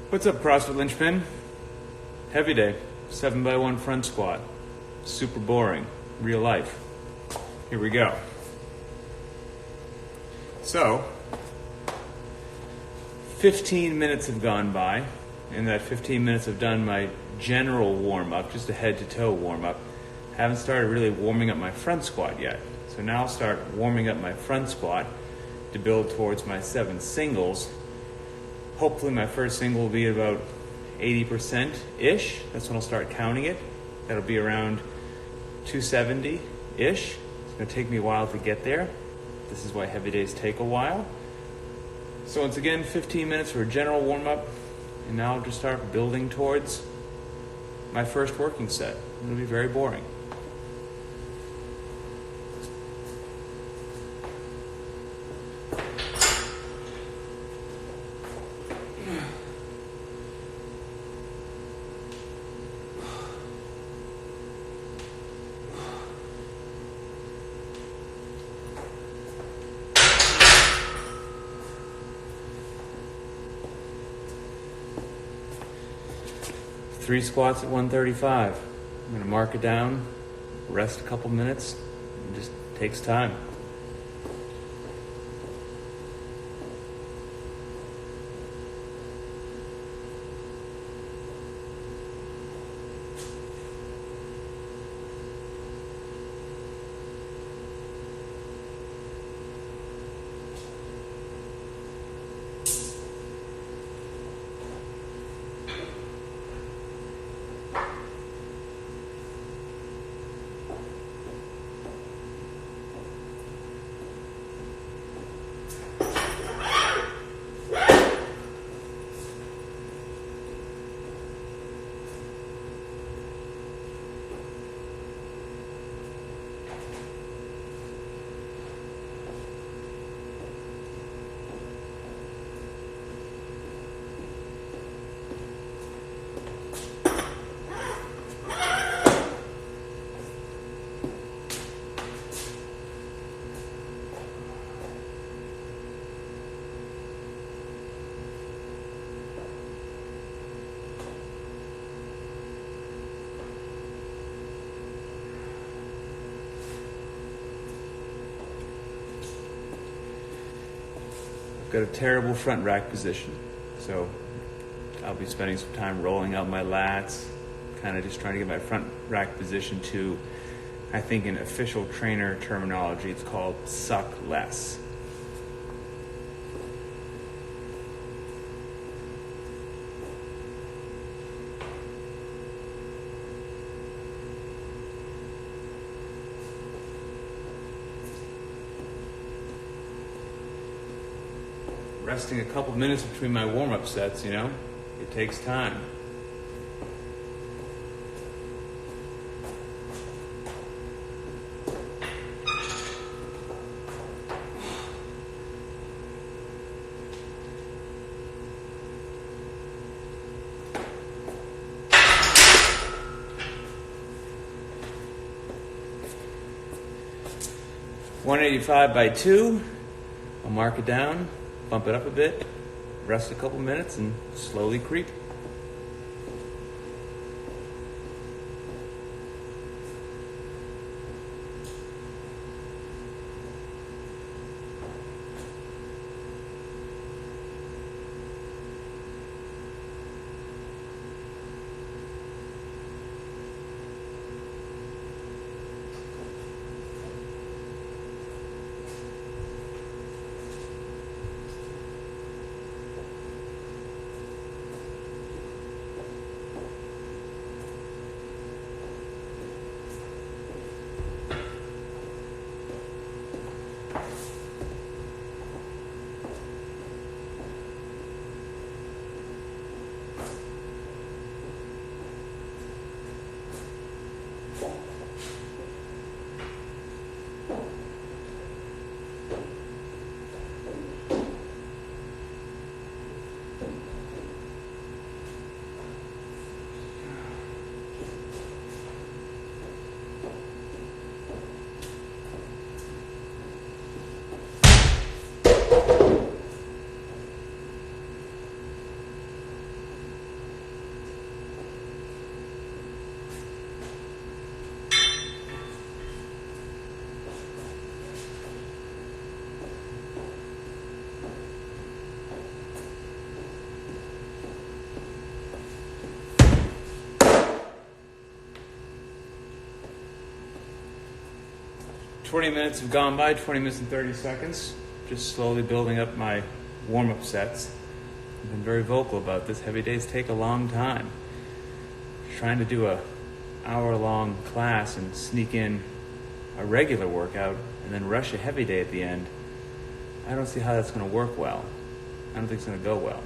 What's up, CrossFit Linchpin? Heavy day, 7x1 front squat. Super boring, real life. Here we go. So, 15 minutes have gone by. In that 15 minutes I've done my general warm-up, just a head-to-toe warm-up. Haven't started really warming up my front squat yet. So now I'll start warming up my front squat to build towards my 7 singles. Hopefully my first single will be about 80%-ish. That's when I'll start counting it. That'll be around 270-ish. It's gonna take me a while to get there. This is why heavy days take a while. So once again, 15 minutes for a general warm-up, and now I'll just start building towards my first working set. It'll be very boring. Three squats at 135. I'm gonna mark it down, rest a couple minutes. It just takes time. Got a terrible front rack position, so I'll be spending some time rolling out my lats, kind of just trying to get my front rack position to, I think in official trainer terminology, it's called suck less. Resting a couple minutes between my warm-up sets, you know? It takes time. (185/2). I'll mark it down. Bump it up a bit, rest a couple minutes, and slowly creep. 20 minutes have gone by, 20 minutes and 30 seconds. Just slowly building up my warm-up sets. I've been very vocal about this. Heavy days take a long time. Trying to do a hour-long class and sneak in a regular workout and then rush a heavy day at the end, I don't see how that's going to work well. I don't think it's going to go well.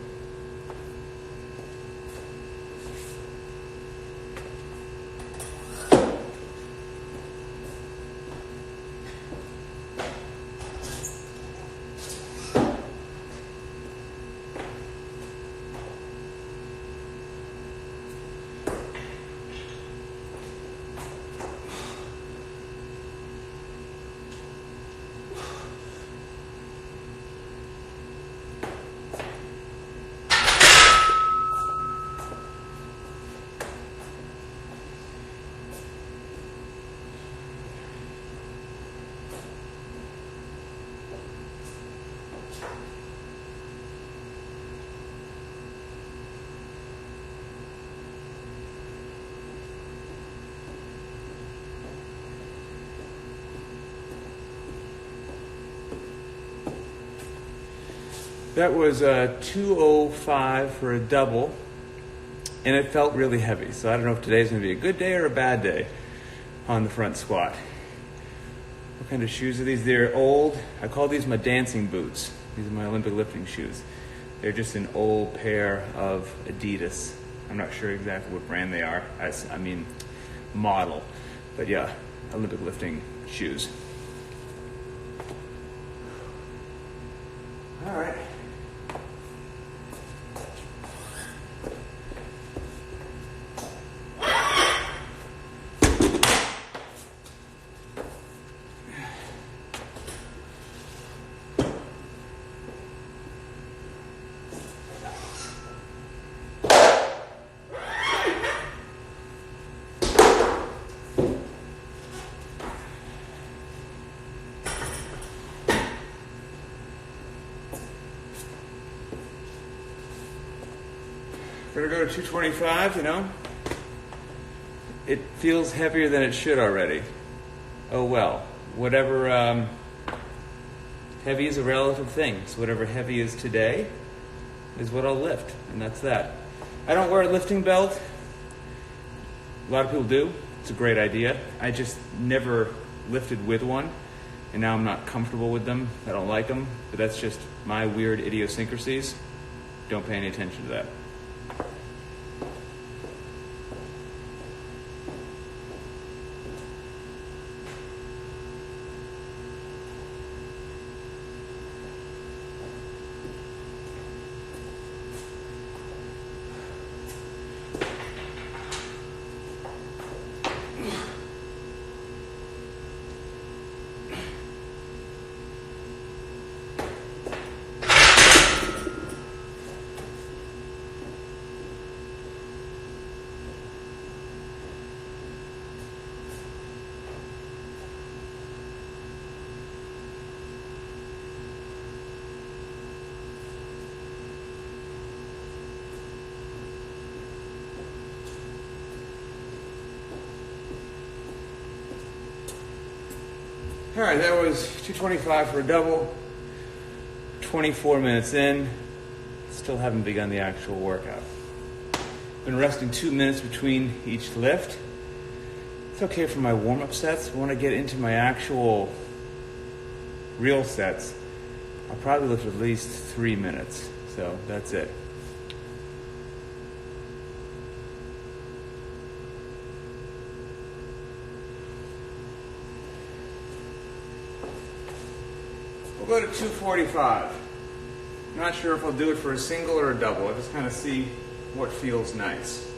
That was 205 for a double, and it felt really heavy. So I don't know if today's going to be a good day or a bad day on the front squat. What kind of shoes are these? They're old. I call these my dancing boots. These are my Olympic lifting shoes. They're just an old pair of Adidas. I'm not sure exactly what brand they are. I mean, model. But yeah, Olympic lifting shoes. All right. Gonna go to 225, you know. It feels heavier than it should already. Oh well. Whatever, heavy is a relative thing. So whatever heavy is today is what I'll lift, and that's that. I don't wear a lifting belt. A lot of people do. It's a great idea. I just never lifted with one, and now I'm not comfortable with them. I don't like them, but that's just my weird idiosyncrasies. Don't pay any attention to that. All right, that was 225 for a double, 24 minutes in, still haven't begun the actual workout. Been resting 2 minutes between each lift. It's okay for my warm-up sets. When I get into my actual real sets, I'll probably lift at least 3 minutes, so that's it. We'll go to 245. Not sure if I'll do it for a single or a double. I'll just kind of see what feels nice.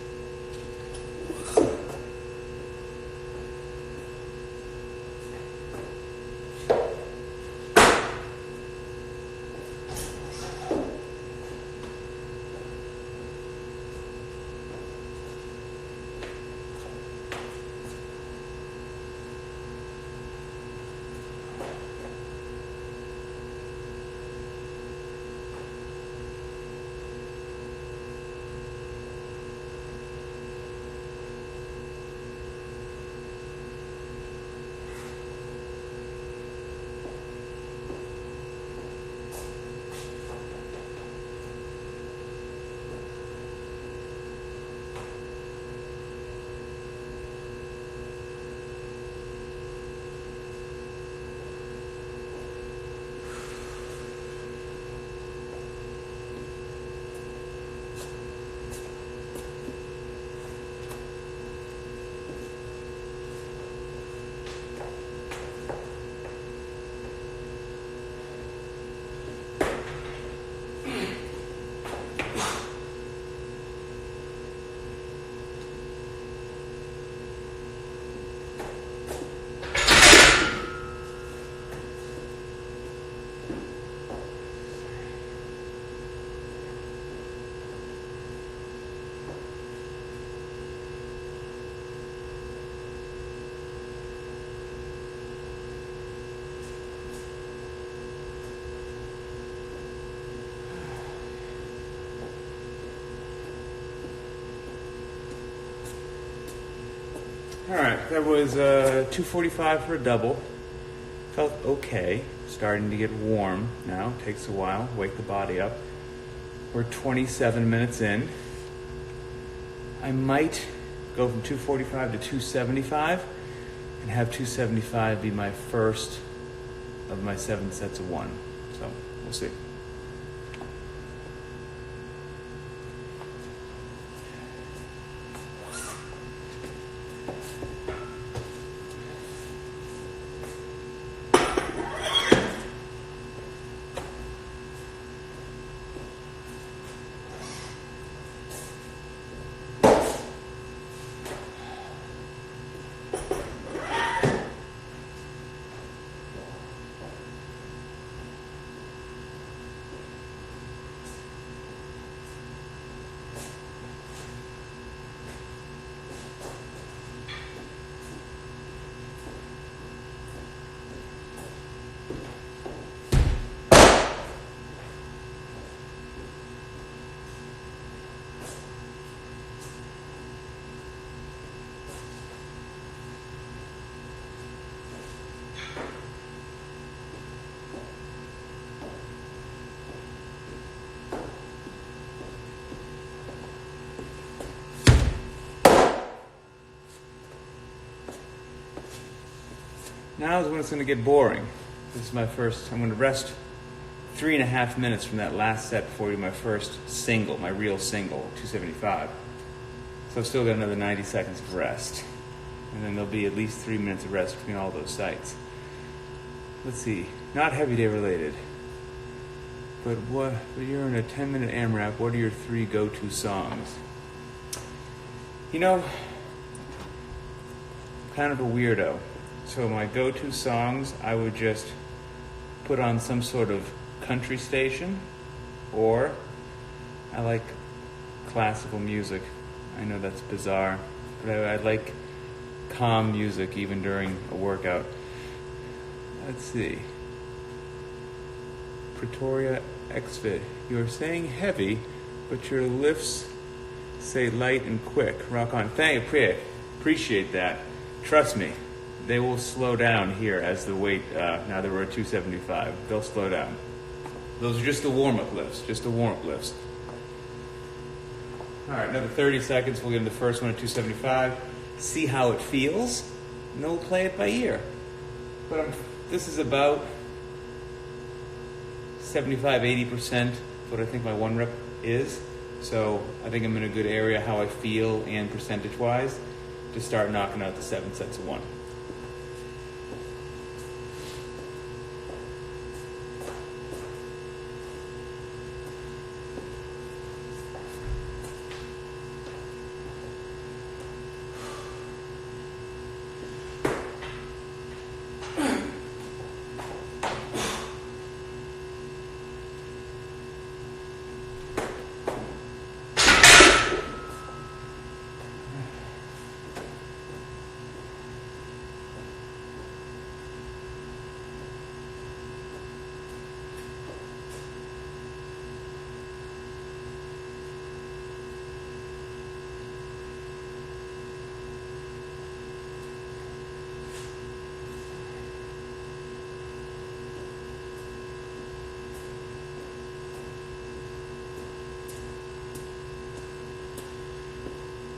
All right, that was 245 for a double. Felt okay. Starting to get warm now. Takes a while. Wake the body up. We're 27 minutes in. I might go from 245 to 275 and have 275 be my first of my 7 sets of 1. So we'll see. Now is when it's going to get boring. This is my first, I'm going to rest 3.5 minutes from that last set before we do my first single, my real single, 275. So I've still got another 90 seconds of rest. And then there'll be at least 3 minutes of rest between all those sites. Let's see, not heavy day related. But you're in a 10-minute AMRAP, what are your 3 go-to songs? You know, I'm kind of a weirdo. So my go-to songs, I would just put on some sort of country station, or I like classical music. I know that's bizarre, but I like calm music even during a workout. Let's see. Pretoria XFit. You're saying heavy, but your lifts say light and quick. Rock on. Appreciate that. Trust me. They will slow down here as the weight, now that we're at 275, they'll slow down. Those are just the warm-up lifts, All right, another 30 seconds, we'll get in the first one at 275, see how it feels, and then we'll play it by ear. But this is about 75-80% what I think my 1 rep is, so I think I'm in a good area how I feel and percentage-wise to start knocking out the 7 sets of 1.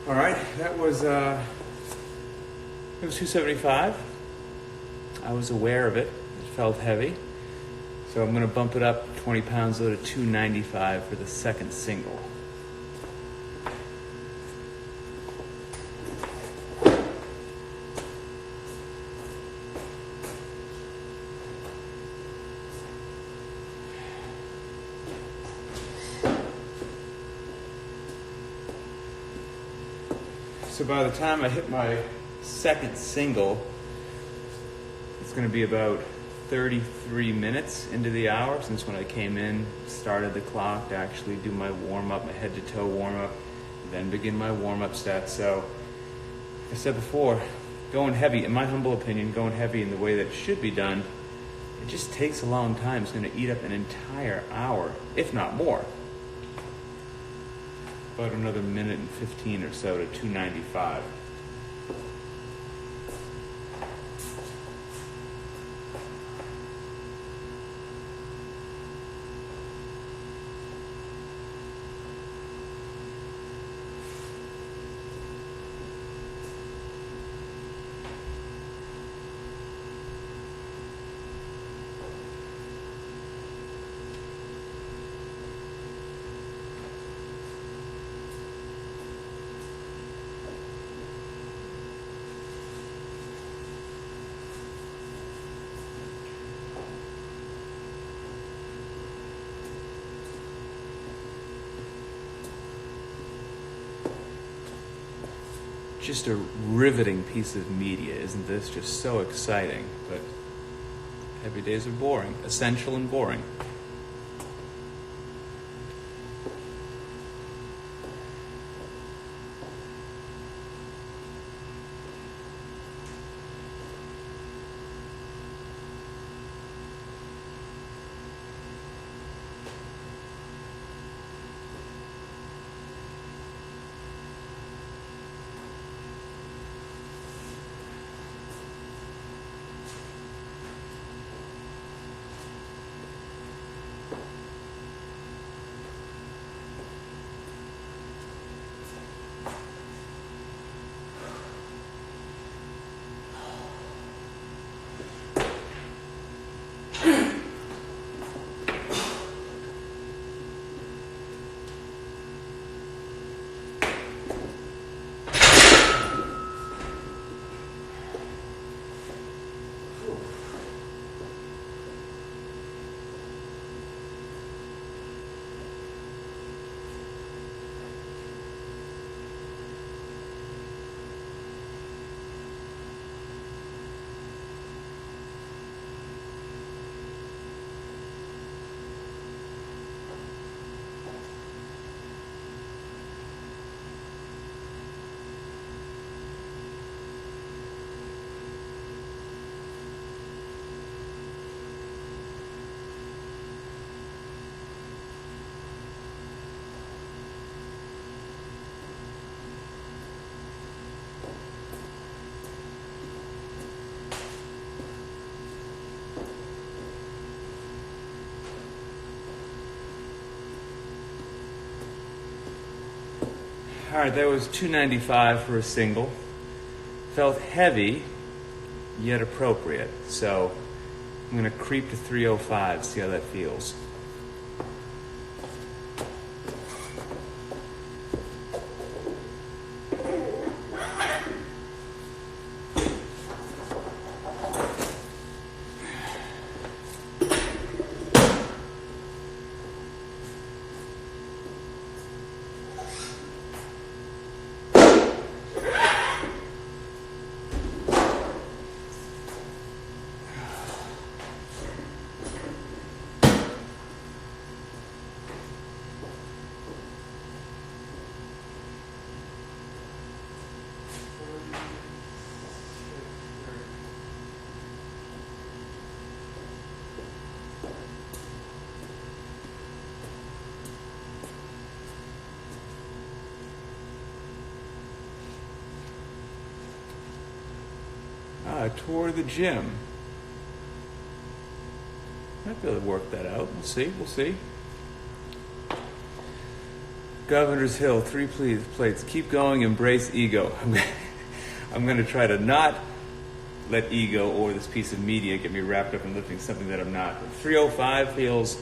All right, that was, it was 275. I was aware of it. It felt heavy. So I'm going to bump it up 20 pounds low to 295 for the second single. So by the time I hit my second single, it's going to be about 33 minutes into the hour since when I came in, started the clock to actually do my warm-up, my head-to-toe warm-up, then begin my warm-up set. So, like I said before, going heavy, in my humble opinion, going heavy in the way that it should be done, it just takes a long time. It's going to eat up an entire hour, if not more. About another minute and 15 or so to 295. Just a riveting piece of media. Isn't this just so exciting? But heavy days are boring, essential and boring. All right, that was 295 for a single. Felt heavy, yet appropriate. So I'm going to creep to 305, see how that feels. I toured the gym. Might be able to work that out. We'll see. Governor's Hill, 3 plates. Keep going, embrace ego. I'm going to try to not let ego or this piece of media get me wrapped up in lifting something that I'm not. 305 feels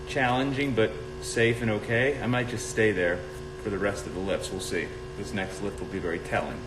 challenging but safe and okay. I might just stay there for the rest of the lifts. We'll see. This next lift will be very telling.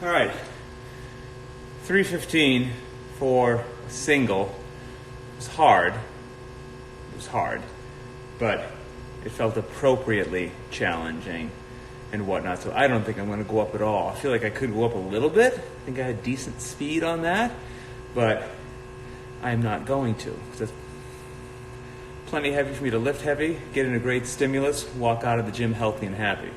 All right, 315 for a single. It was hard, but it felt appropriately challenging. and whatnot. So I don't think I'm going to go up at all. I feel like I could go up a little bit. I think I had decent speed on that, but I'm not going to, because that's plenty heavy for me to lift heavy, get in a great stimulus, walk out of the gym healthy and happy.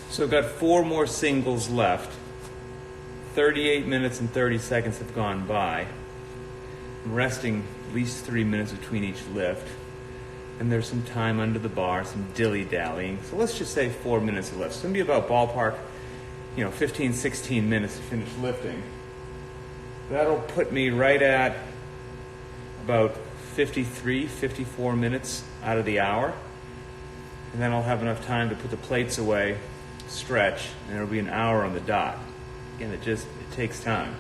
So I've got 4 more singles left. 38 minutes and 30 seconds have gone by. I'm resting at least 3 minutes between each lift. And there's some time under the bar, some dilly-dallying. So let's just say 4 minutes of lift. So it's going to be about ballpark, 15, 16 minutes to finish lifting. That'll put me right at about 53, 54 minutes out of the hour. And then I'll have enough time to put the plates away, stretch, and it'll be an hour on the dot. Again, it takes time.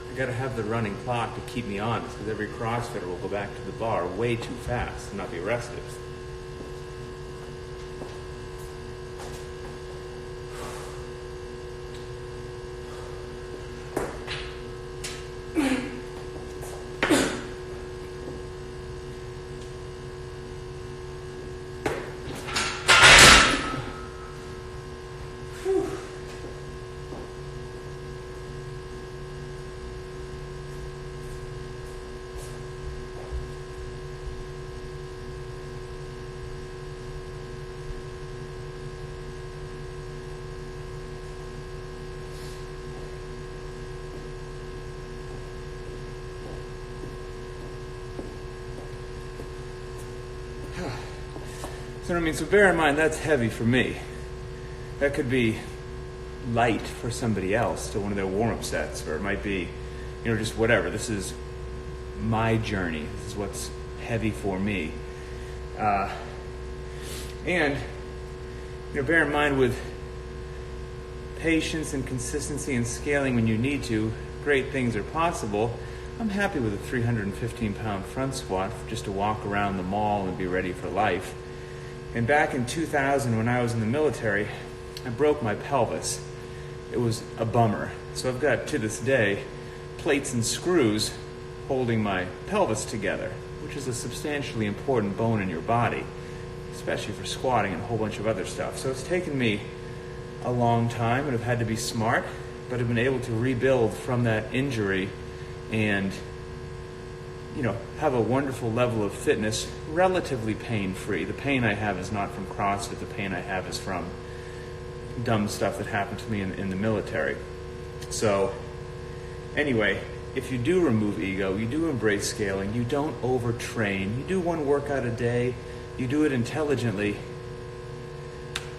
I gotta have the running clock to keep me honest, because every CrossFitter will go back to the bar way too fast and not be rested. So bear in mind, that's heavy for me. That could be light for somebody else to one of their warm-up sets, or it might be, just whatever. This is my journey. This is what's heavy for me. And bear in mind, with patience and consistency and scaling when you need to, great things are possible. I'm happy with a 315-pound front squat just to walk around the mall and be ready for life. And back in 2000, when I was in the military, I broke my pelvis. It was a bummer. So I've got, to this day, plates and screws holding my pelvis together, which is a substantially important bone in your body, especially for squatting and a whole bunch of other stuff. So it's taken me a long time, and I've had to be smart, but I've been able to rebuild from that injury and have a wonderful level of fitness, relatively pain-free. The pain I have is not from CrossFit. The pain I have is from dumb stuff that happened to me in the military. So anyway, if you do remove ego, you do embrace scaling, you don't overtrain, you do one workout a day, you do it intelligently,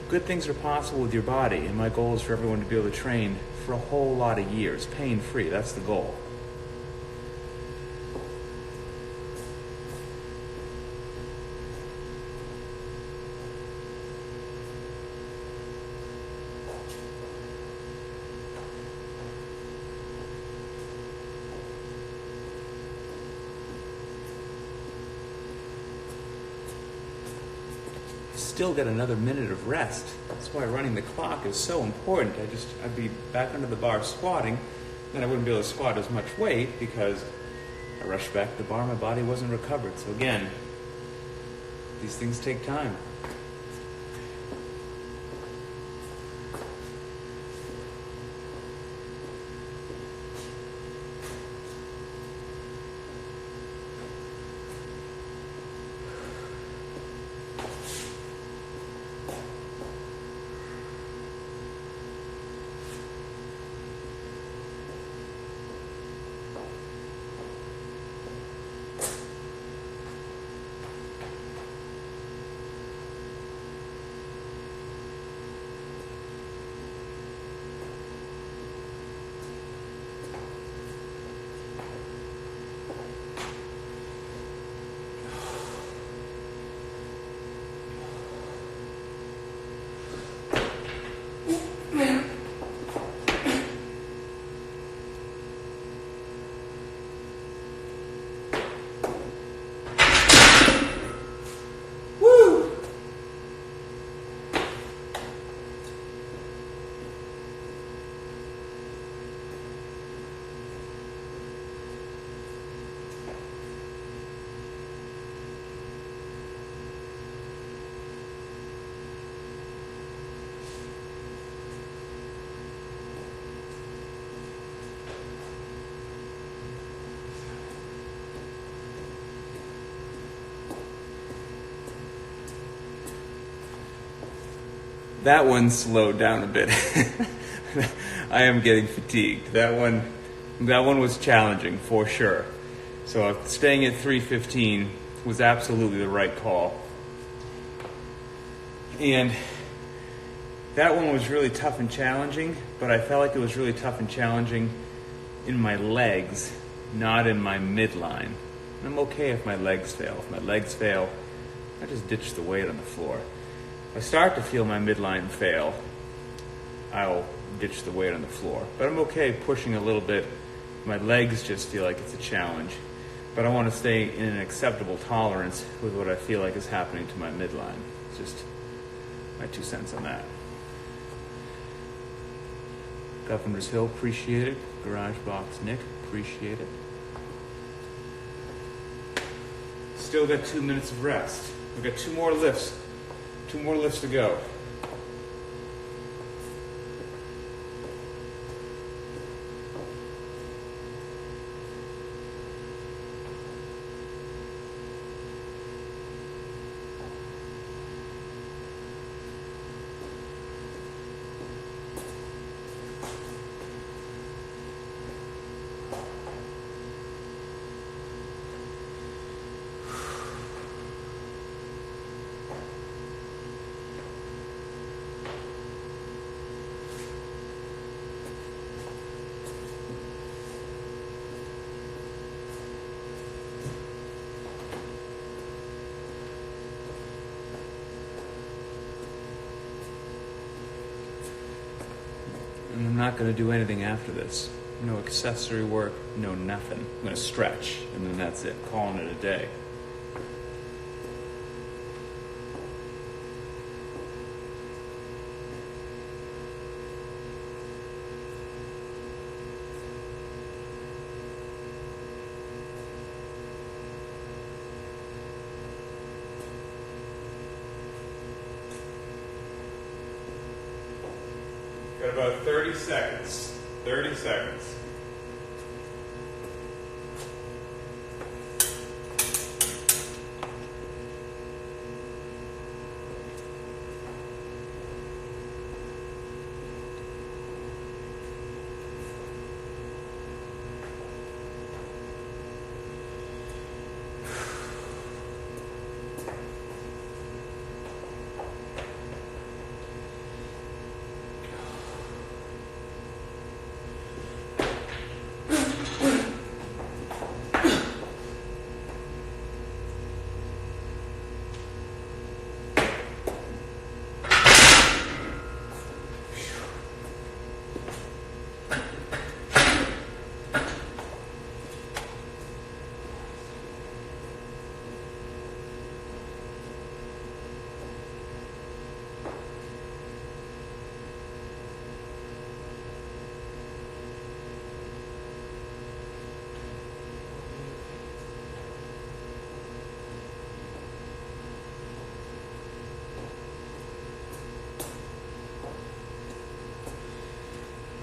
good things are possible with your body. And my goal is for everyone to be able to train for a whole lot of years, pain-free. That's the goal. still get another minute of rest. That's why running the clock is so important. I'd be back under the bar squatting, then I wouldn't be able to squat as much weight because I rushed back to the bar, my body wasn't recovered. So again, these things take time. That one slowed down a bit. I am getting fatigued. That one was challenging for sure. So staying at 3:15 was absolutely the right call. And that one was really tough and challenging, but I felt like it was really tough and challenging in my legs, not in my midline. I'm okay if my legs fail. If my legs fail, I just ditch the weight on the floor. If I start to feel my midline fail, I'll ditch the weight on the floor. But I'm okay pushing a little bit. My legs just feel like it's a challenge. But I want to stay in an acceptable tolerance with what I feel like is happening to my midline. It's just my 2 cents on that. Governor's Hill, appreciate it. Garage Box Nick, appreciate it. Still got 2 minutes of rest. We've got 2 more lifts. 2 more lifts to go. And I'm not going to do anything after this. No accessory work, no nothing. I'm going to stretch, and then that's it. Calling it a day. Got about 30 seconds. 30 seconds.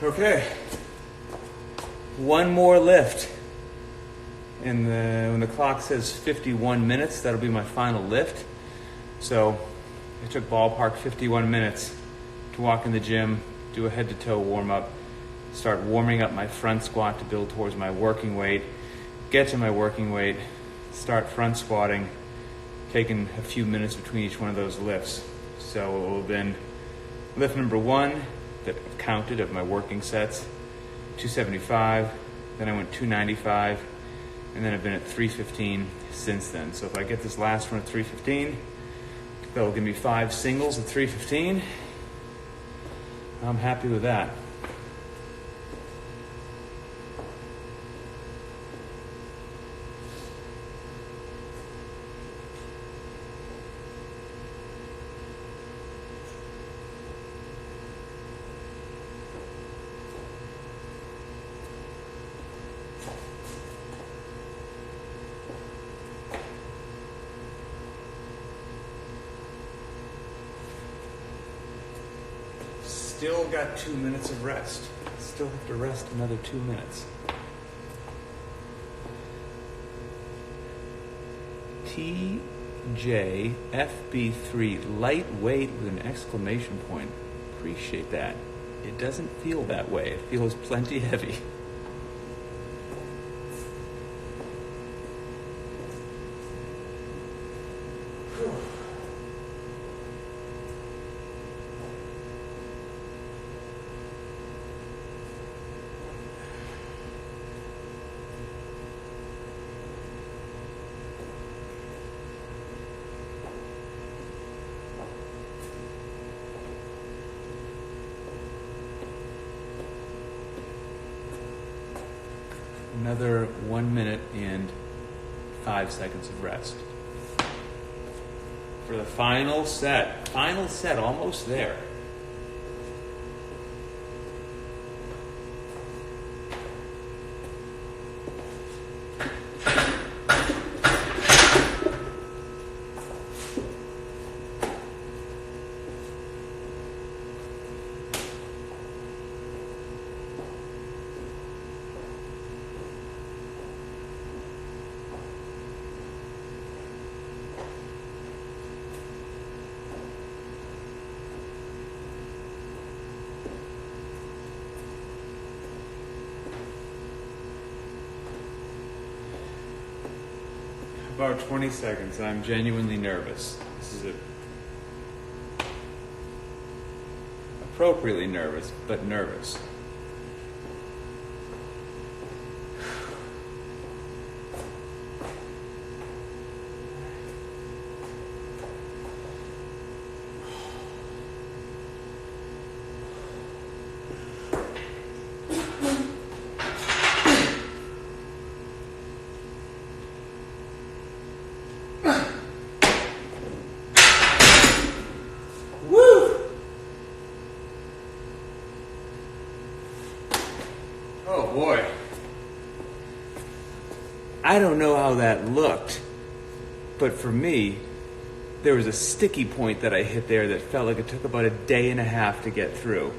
Okay. One more lift. And when the clock says 51 minutes, that'll be my final lift. So it took ballpark 51 minutes to walk in the gym, do a head to toe warm up, start warming up my front squat to build towards my working weight, get to my working weight, start front squatting, taking a few minutes between each one of those lifts. So it will have been lift number 1 that I've counted of my working sets, 275, then I went 295, and then I've been at 315 since then. So if I get this last one at 315, that will give me 5 singles at 315. I'm happy with that. Still got 2 minutes of rest. Still have to rest another 2 minutes. TJFB3, lightweight with an exclamation point. Appreciate that. It doesn't feel that way. It feels plenty heavy. Another 1 minute and 5 seconds of rest. For the final set. Final set, almost there. About 20 seconds. I'm genuinely nervous. This is appropriately nervous, but nervous. Oh boy. I don't know how that looked, but for me, there was a sticky point that I hit there that felt like it took about a day and a half to get through.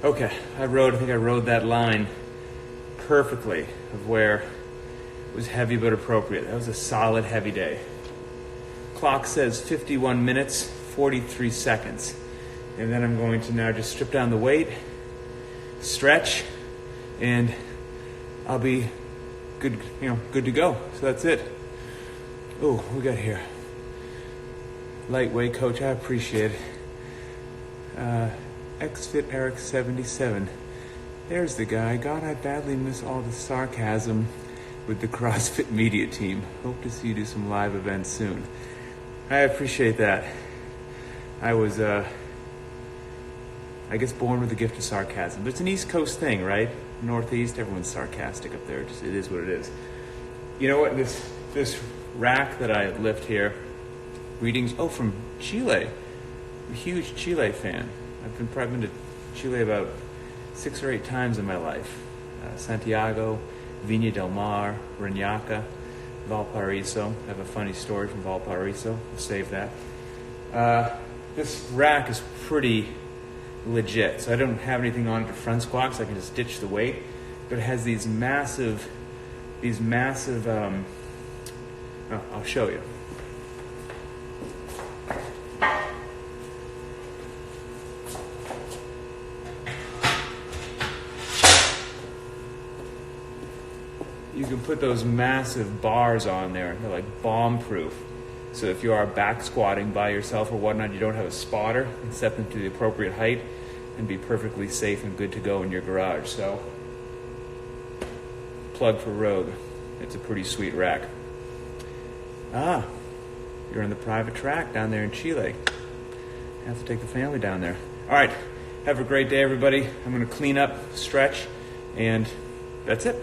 Okay, I think I rode that line perfectly of where it was heavy but appropriate. That was a solid heavy day. Clock says 51 minutes, 43 seconds. And then I'm going to now just strip down the weight, stretch, and I'll be good to go. So that's it. Oh, we got here. Lightweight coach, I appreciate it. XFit Eric 77. There's the guy. God, I badly miss all the sarcasm with the CrossFit media team. Hope to see you do some live events soon. I appreciate that. I was, I guess, born with the gift of sarcasm. But it's an East Coast thing, right? Northeast, everyone's sarcastic up there. It is what it is. You know what? This rack that I lift here, readings, from Chile. I'm a huge Chile fan. I've been to Chile about 6 or 8 times in my life. Santiago, Viña del Mar, Reñaca, Valparaiso. I have a funny story from Valparaiso. I'll save that. This rack is pretty legit. So I don't have anything on it for front squat, so I can just ditch the weight. But it has these massive, I'll show you. You can put those massive bars on there. They're like bomb-proof. So if you are back squatting by yourself or whatnot, you don't have a spotter, you can set them to the appropriate height and be perfectly safe and good to go in your garage. So, plug for Rogue. It's a pretty sweet rack. You're in the private track down there in Chile. I have to take the family down there. All right, have a great day, everybody. I'm going to clean up, stretch, and that's it.